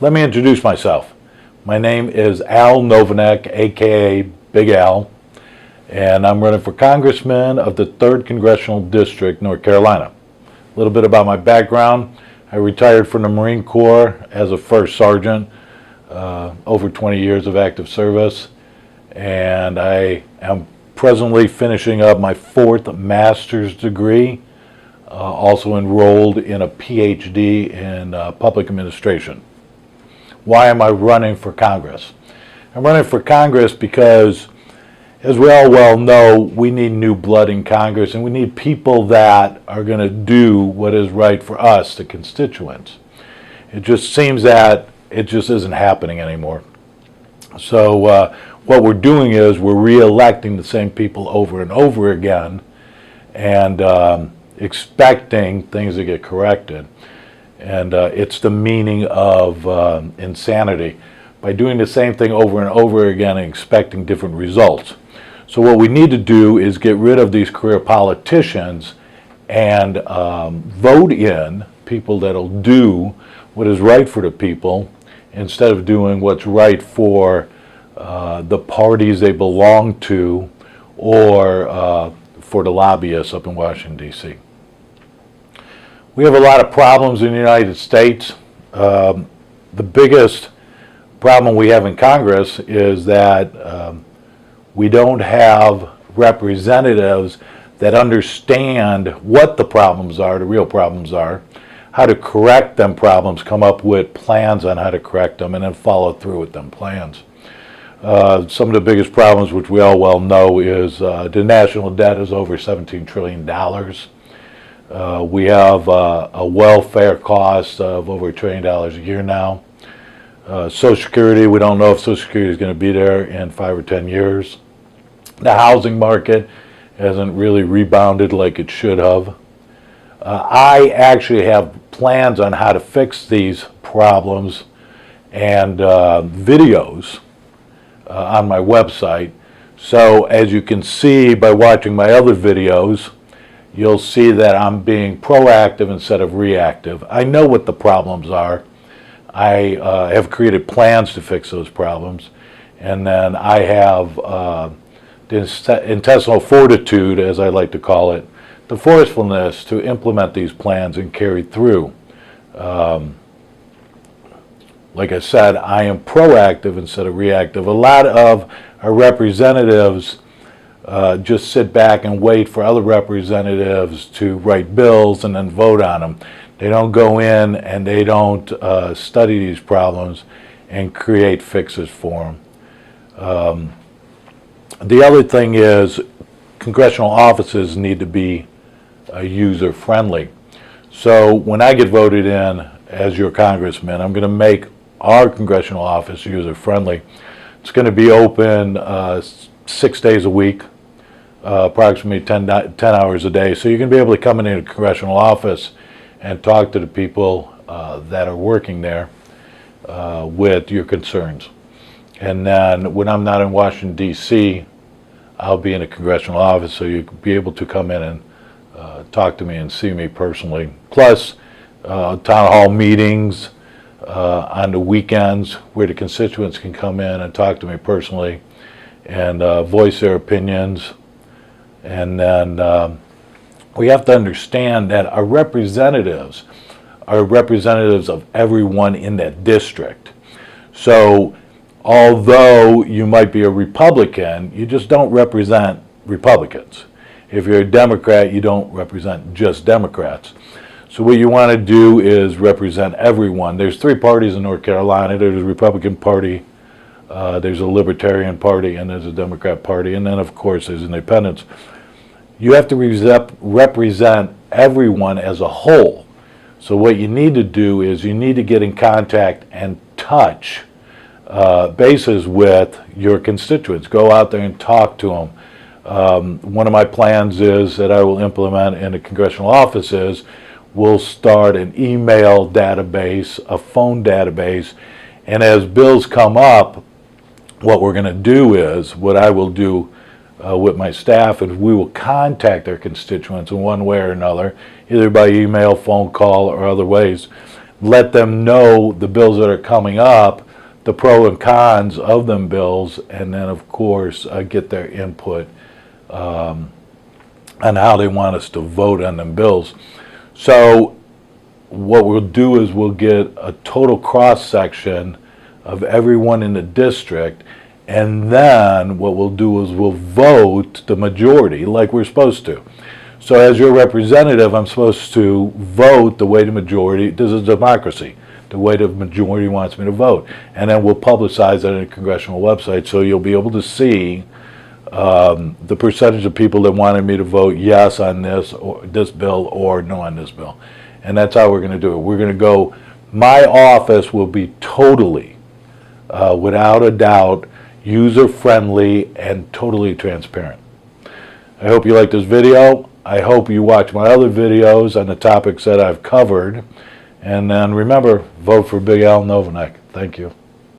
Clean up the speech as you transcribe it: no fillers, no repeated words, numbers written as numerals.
Let me introduce myself. My name is Al Novinec, aka Big Al, and I'm running for Congressman of the 3rd Congressional District, North Carolina. A little bit about my background. I retired from the Marine Corps as a first sergeant, over 20 years of active service, and I am presently finishing up my 4th master's degree, also enrolled in a PhD in public administration. Why am I running for Congress? I'm running for Congress because, as we all well know, we need new blood in Congress, and we need people that are going to do what is right for us, the constituents. It just seems that it just isn't happening anymore. So what we're doing is we're re-electing the same people over and over again, and expecting things to get corrected. And it's the meaning of insanity, by doing the same thing over and over again and expecting different results. So what we need to do is get rid of these career politicians and vote in people that'll do what is right for the people instead of doing what's right for the parties they belong to, or for the lobbyists up in Washington, D.C. We have a lot of problems in the United States. The biggest problem we have in Congress is that we don't have representatives that understand what the problems are, the real problems are, how to correct them problems, come up with plans on how to correct them, and then follow through with them plans. Some of the biggest problems, which we all well know, is the national debt is over $17 trillion. We have a welfare cost of over $1 trillion a year now. Social Security, we don't know if Social Security is going to be there in 5 or 10 years. The housing market hasn't really rebounded like it should have. I actually have plans on how to fix these problems and videos on my website. So as you can see by watching my other videos, you'll see that I'm being proactive instead of reactive. I know what the problems are. I have created plans to fix those problems, and then I have the intestinal fortitude, as I like to call it, the forcefulness to implement these plans and carry through. Like I said, I am proactive instead of reactive. A lot of our representatives just sit back and wait for other representatives to write bills and then vote on them. They don't go in and they don't study these problems and create fixes for them. The other thing is, congressional offices need to be user-friendly. So when I get voted in as your congressman, I'm going to make our congressional office user-friendly. It's going to be open 6 days a week, approximately 10 hours a day. So you're going to be able to come into a congressional office and talk to the people that are working there with your concerns. And then when I'm not in Washington, D.C., I'll be in a congressional office, so you'll be able to come in and talk to me and see me personally. Plus, town hall meetings on the weekends where the constituents can come in and talk to me personally and voice their opinions. And then we have to understand that our representatives are representatives of everyone in that district. So although you might be a Republican, you just don't represent Republicans. If you're a Democrat, you don't represent just Democrats. So what you want to do is represent everyone. There's 3 parties in North Carolina. There's a Republican Party, there's a Libertarian Party, and there's a Democrat Party, and then of course there's independents. You have to represent everyone as a whole. So what you need to do is you need to get in contact and touch bases with your constituents. Go out there and talk to them. One of my plans is that I will implement in the congressional offices, we'll start an email database, a phone database, and as bills come up, what we're going to do is, what I will do with my staff is we will contact our constituents in one way or another, either by email, phone call, or other ways. let them know the bills that are coming up, the pro and cons of them bills, and then of course get their input on how they want us to vote on them bills. So what we'll do is we'll get a total cross-section of everyone in the district, and then what we'll do is we'll vote the majority like we're supposed to. So as your representative, I'm supposed to vote the way the majority, this is democracy, the way the majority wants me to vote. And then we'll publicize it on a congressional website, so you'll be able to see the percentage of people that wanted me to vote yes on this or this bill or no on this bill. And that's how we're going to do it. We're going to go, my office will be totally, without a doubt, user-friendly and totally transparent. I hope you like this video. I hope you watch my other videos on the topics that I've covered. And then remember, vote for Big Al Novinec. Thank you.